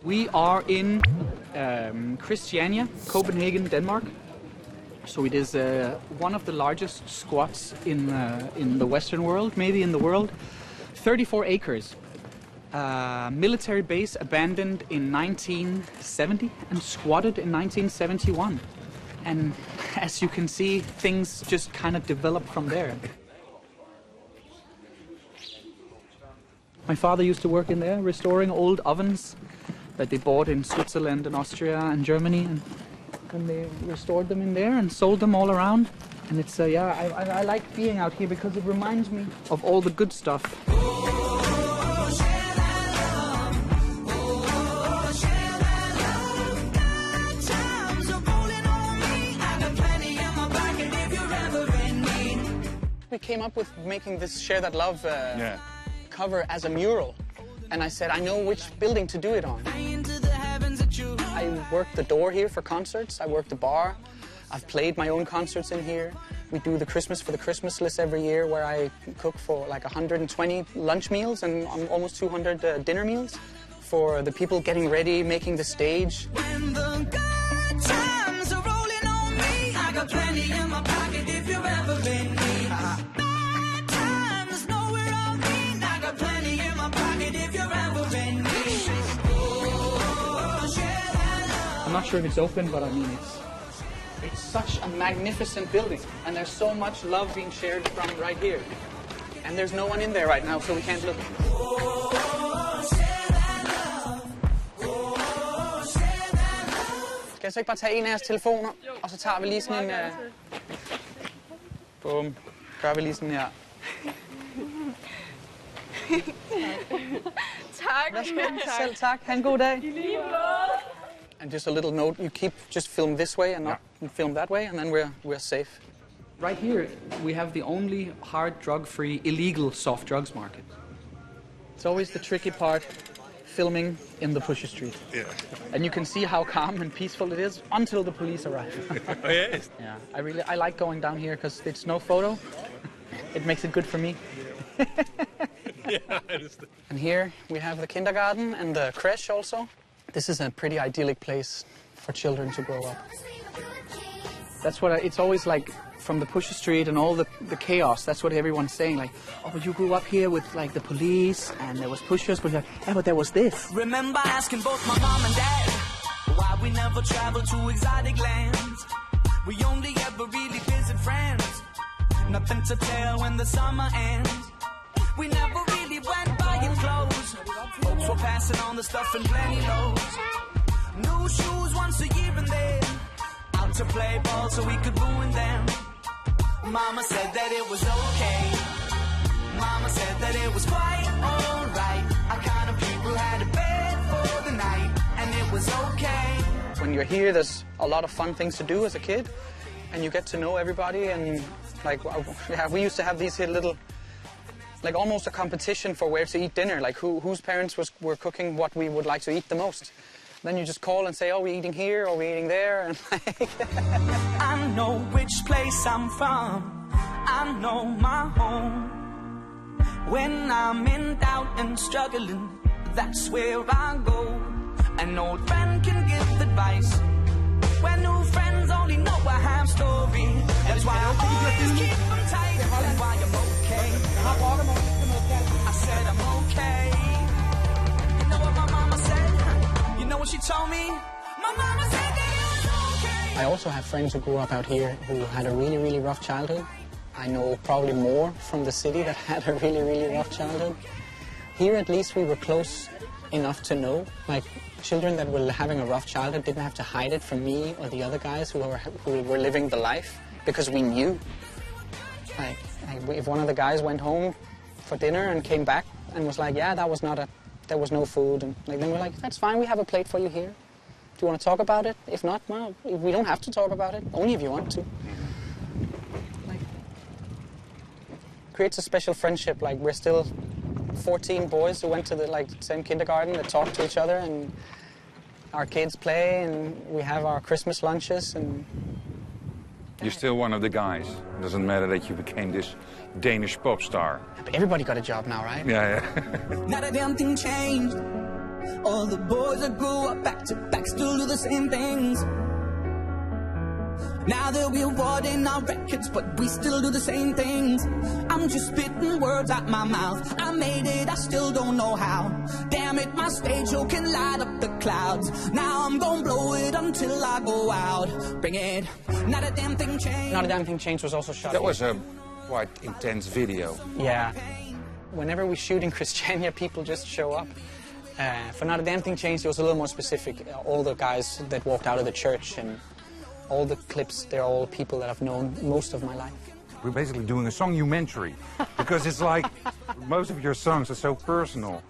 We are in Christiania, Kopenhagen, Denmark. So it is one of the largest squats in the Western world, maybe in the world. 34 acres. Military base abandoned in 1970 and squatted in 1971. And as you can see, things just kind of developed from there. My father used to work in there, restoring old ovens that they bought in Switzerland and Austria and Germany, and they restored them in there and sold them all around. And it's I like being out here because it reminds me of all the good stuff. We came up with making this Share That Love cover as a mural. And I said, I know which building to do it on. I worked the door here for concerts. I worked the bar. I've played my own concerts in here. We do the Christmas for the Christmas list every year where I cook for like 120 lunch meals and almost 200 dinner meals for the people getting ready, making the stage. When the good times are rolling on me, I got plenty in my pocket if you've ever been me. Bad times nowhere on me, I got plenty in my pocket if you've ever been me. I'm not sure if it's open, but I mean it's such a magnificent building, and there's so much love being shared from right here. And there's no one in there right now, so we can't look. Skal jeg så ikke bare tage en af jeres telefoner, og så tager vi lige sådan en... Bum. Gør vi lige sådan her. Tak. Selv tak. Ha' en god dag. And just a little note, you just film this way and not film that way, and then we're safe. Right here, we have the only hard drug-free, illegal soft drugs market. It's always the tricky part, filming in the Pusher Street. Yeah. And you can see how calm and peaceful it is until the police arrive. Oh, yes. Yeah, I like going down here because it's no photo. It makes it good for me. Yeah, I understand. And here we have the kindergarten and the creche also. This is a pretty idyllic place for children to grow up. That's what it's always like from the Pusher Street and all the chaos. That's what everyone's saying. Like, oh, but you grew up here with like the police and there was pushers, but like, yeah, but there was this. Remember asking both my mom and dad why we never traveled to exotic lands. We only ever really visit friends. Nothing to tell when the summer ends. We never really went buying clothes. Folks were passing on the stuff in plenty loads. New shoes once a year and then out to play ball so we could ruin them. Mama said that it was okay. Mama said that it was quite alright. Our kind of people had a bed for the night, and it was okay. When you're here, there's a lot of fun things to do as a kid, and you get to know everybody. And like, yeah, we used to have these little, like almost a competition for where to eat dinner, like whose parents were cooking what we would like to eat the most. Then you just call and say, oh, we're eating here or we're eating there. And like I know which place I'm from. I know my home. When I'm in doubt and struggling, that's where I go. An old friend can give advice when new friends only know a half story. That's why I always keep them tight. That's why I'm okay. I said I'm okay. You know what my mama said? You know what she told me? My mama said that it was okay. I also have friends who grew up out here who had a really, really rough childhood. I know probably more from the city that had a really, really rough childhood. Here at least we were close enough to know, like children that were having a rough childhood didn't have to hide it from me or the other guys who were living the life, because we knew. Like if one of the guys went home for dinner and came back and was like, yeah, there was no food, and like, then we're like, that's fine, we have a plate for you here. Do you want to talk about it? If not, well, we don't have to talk about it, only if you want to. Like, creates a special friendship. Like, we're still 14 boys who went to the same kindergarten that talk to each other, and our kids play, and we have our Christmas lunches. And you're still one of the guys. It doesn't matter that you became this Danish pop star. But everybody got a job now, right? Yeah. Not a damn thing changed. All the boys that grew up back to back still do the same things. Now they're rewarding our records, but we still do the same things. I'm just spitting words out my mouth. I made it, I still don't know how. Damn it, my stage show can light up the clouds. Now I'm gonna blow it until I go out. Bring it, not a damn thing changed. Not a Damn Thing Changed was also shot. That was a quite intense video. Yeah. Whenever we shoot in Christiania, people just show up. For Not a Damn Thing Changed, it was a little more specific. All the guys that walked out of the church and all the clips, they're all people that I've known most of my life. We're basically doing a song-umentary, because it's like most of your songs are so personal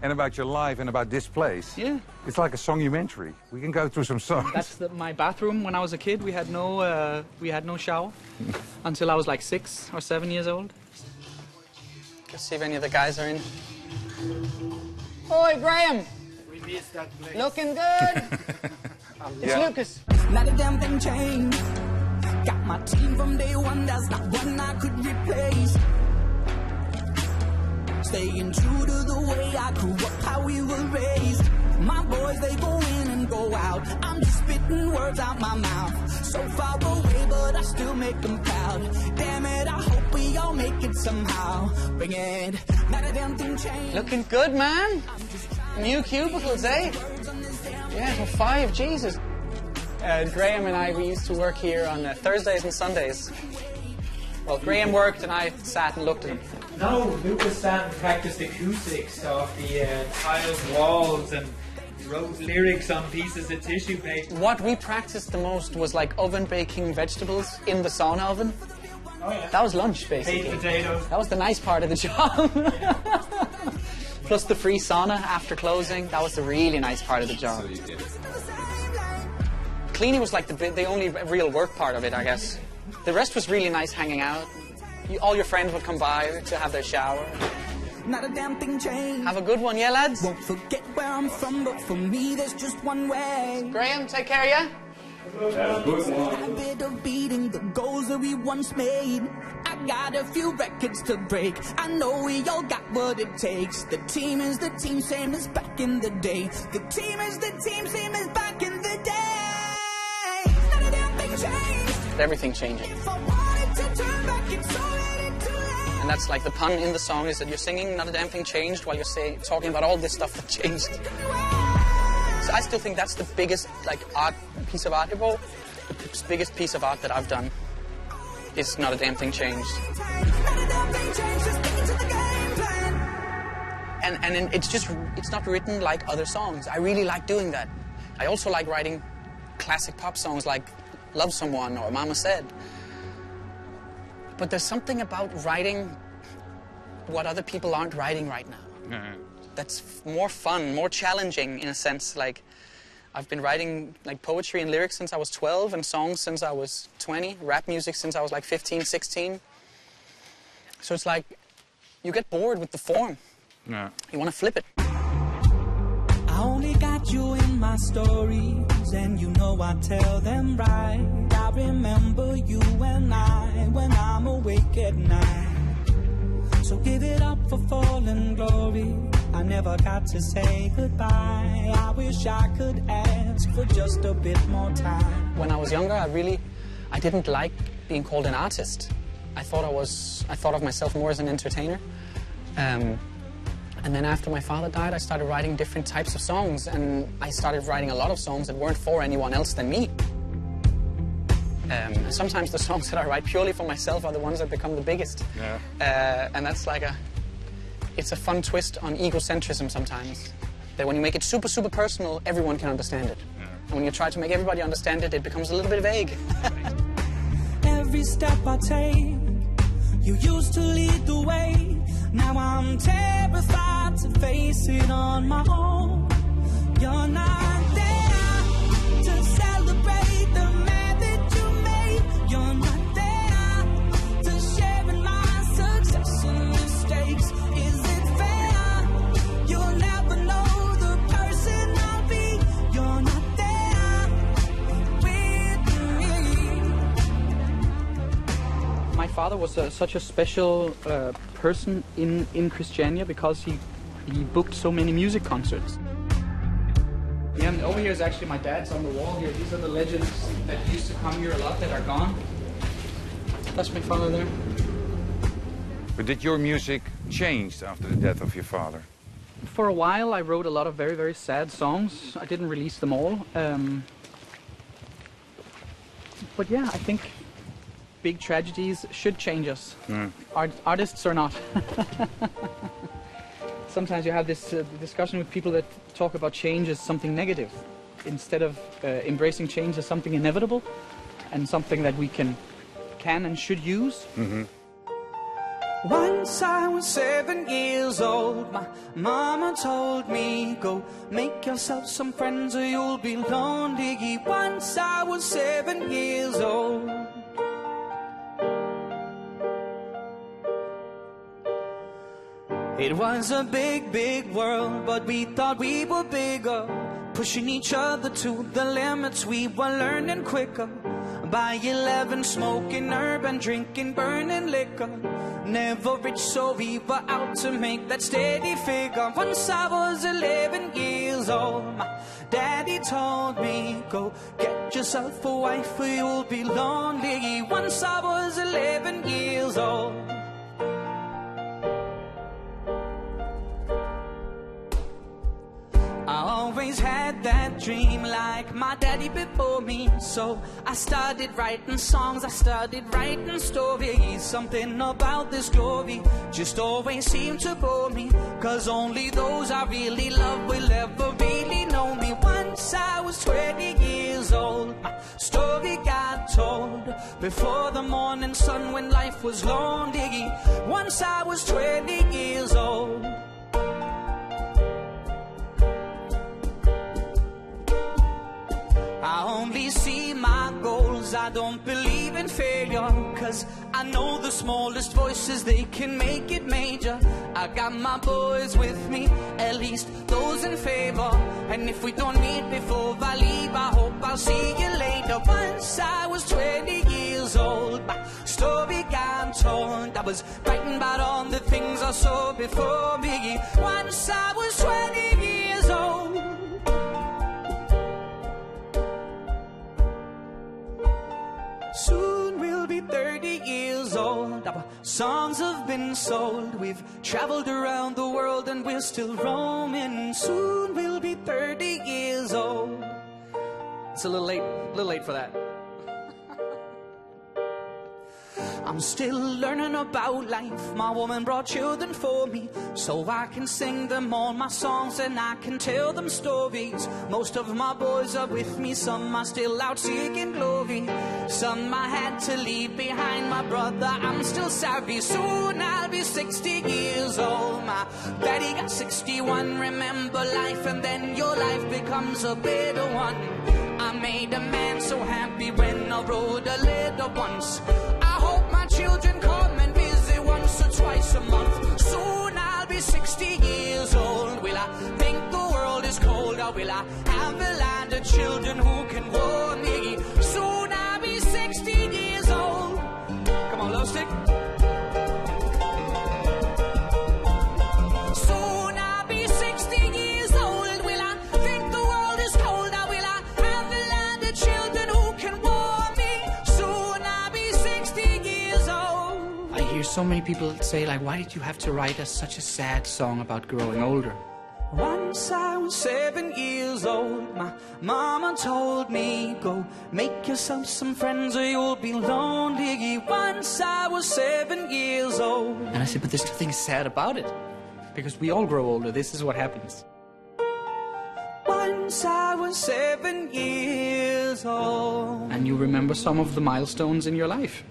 and about your life and about this place. Yeah. It's like a song-umentary. We can go through some songs. That's my bathroom when I was a kid. We had no shower until I was like 6 or 7 years old. Let's see if any of the guys are in. Oi, Graham! We missed that place. Looking good! It's Lukas. Not a damn thing changed. Got my team from day one, there's not one I could replace. Staying true to the way I grew up, how we were raised. My boys, they go in and go out. I'm just spitting words out my mouth. So far away, but I still make them proud. Damn it, I hope we all make it somehow. Bring it, not a damn thing changed. Looking good, man. New cubicles, eh? Yeah, for 5, Jesus. Graham and I, we used to work here on Thursdays and Sundays. Well, Graham worked and I sat and looked at him. No, Lukas sat and practiced acoustics of the tiled walls and wrote lyrics on pieces of tissue paper. What we practiced the most was like oven baking vegetables in the sauna oven. Oh yeah. That was lunch, basically. Baked potatoes. That was the nice part of the job. Plus the free sauna after closing. That was the really nice part of the job. Cleaning was like the only real work part of it, I guess. The rest was really nice hanging out. All your friends would come by to have their shower. Not a damn thing changed. Have a good one, yeah, lads? Won't forget where I'm from, but for me there's just one way. Graham, take care of ya. Habit of beating the goals that we once made. I got a few records to break. I know we all got what it takes. The team is the team, same as back in the day. The team is the team, same as back in the day. Not a damn thing changed. Everything changes. If I wanted to turn back, it's already too late. And that's like the pun in the song is that you're singing Not a Damn Thing Changed while you're talking about all this stuff that changed. So I still think that's the biggest piece of art. Well, the biggest piece of art that I've done is Not a Damn Thing Changed. And it's not written like other songs. I really like doing that. I also like writing classic pop songs like Love Someone or Mama Said. But there's something about writing what other people aren't writing right now. That's more fun, more challenging in a sense. Like, I've been writing like poetry and lyrics since I was 12 and songs since I was 20, rap music since I was like 15, 16. So it's like, you get bored with the form. Yeah. You want to flip it. I only got you in my stories, and you know I tell them right. I remember you and I when I'm awake at night. So give it up for fallen glory. I never got to say goodbye. I wish I could ask for just a bit more time. When I was younger, I didn't like being called an artist. I thought of myself more as an entertainer. And then after my father died, I started writing different types of songs, and I started writing a lot of songs that weren't for anyone else than me. Sometimes the songs that I write purely for myself are the ones that become the biggest. Yeah. And that's like it's a fun twist on egocentrism sometimes. That when you make it super, super personal, everyone can understand it. Yeah. And when you try to make everybody understand it, it becomes a little bit vague. Every step I take, you used to lead the way. Now I'm terrified to face it on my own. You're not there to celebrate the man that you made. You're not there to share in my success and mistakes. Is it fair? You'll never know the person I'll be. You're not there with me. My father was such a special person in Christiania because he booked so many music concerts. Yeah, and over here is actually my dad's on the wall here. These are the legends that used to come here a lot that are gone. That's my father there. But did your music change after the death of your father? For a while, I wrote a lot of very, very sad songs. I didn't release them all. But yeah, I think big tragedies should change us. Artists or not. Sometimes you have this discussion with people that talk about change as something negative, instead of embracing change as something inevitable and something that we can and should use. Once I was 7 years old, my mama told me, go make yourself some friends or you'll be lonely. Once I was 7 years old. It was a big, big world, but we thought we were bigger, pushing each other to the limits. We were learning quicker. By 11, smoking herb and drinking burning liquor. Never rich, so we were out to make that steady figure. Once I was 11 years old, my daddy told me, go get yourself a wife or you'll be lonely. Once I was 11 years old. I always had that dream like my daddy before me. So I started writing songs, I started writing stories. Something about this glory just always seemed to bore me, 'cause only those I really love will ever really know me. Once I was 20 years old, my story got told before the morning sun when life was lonely. Once I was 20 years old. I only see my goals, I don't believe in failure, 'cause I know the smallest voices, they can make it major. I got my boys with me, at least those in favor. And if we don't meet before I leave, I hope I'll see you later. Once I was 20 years old, my story got told. I was writing about all the things I saw before me. Once I was 20 years old. Soon we'll be 30 years old. Our songs have been sold. We've traveled around the world and we're still roaming. Soon we'll be 30 years old. It's a little late for that. I'm still learning about life. My woman brought children for me, so I can sing them all my songs and I can tell them stories. Most of my boys are with me, some are still out seeking glory. Some I had to leave behind, my brother, I'm still savvy. Soon I'll be 60 years old. My daddy got 61. Remember life and then your life becomes a better one. I made a man so happy when I wrote a letter once. I hope my children come and visit once or twice a month. Soon I'll be 60 years old. Will I think the world is cold, or will I have a land of children who can warm me? Soon I'll be 60 years old. Come on, low stick. Soon I'll be 60 years old. Will I think the world is cold, or will I have a land of children who can warm me? Soon I'll be 60 years old. I hear so many people say, like, why did you have to write such a sad song about growing older? Once I was 7 years old, my mama told me, go make yourself some friends or you'll be lonely. Once I was 7 years old. And I said, but there's nothing sad about it, because we all grow older. This is what happens. Once I was 7 years old. And you remember some of the milestones in your life.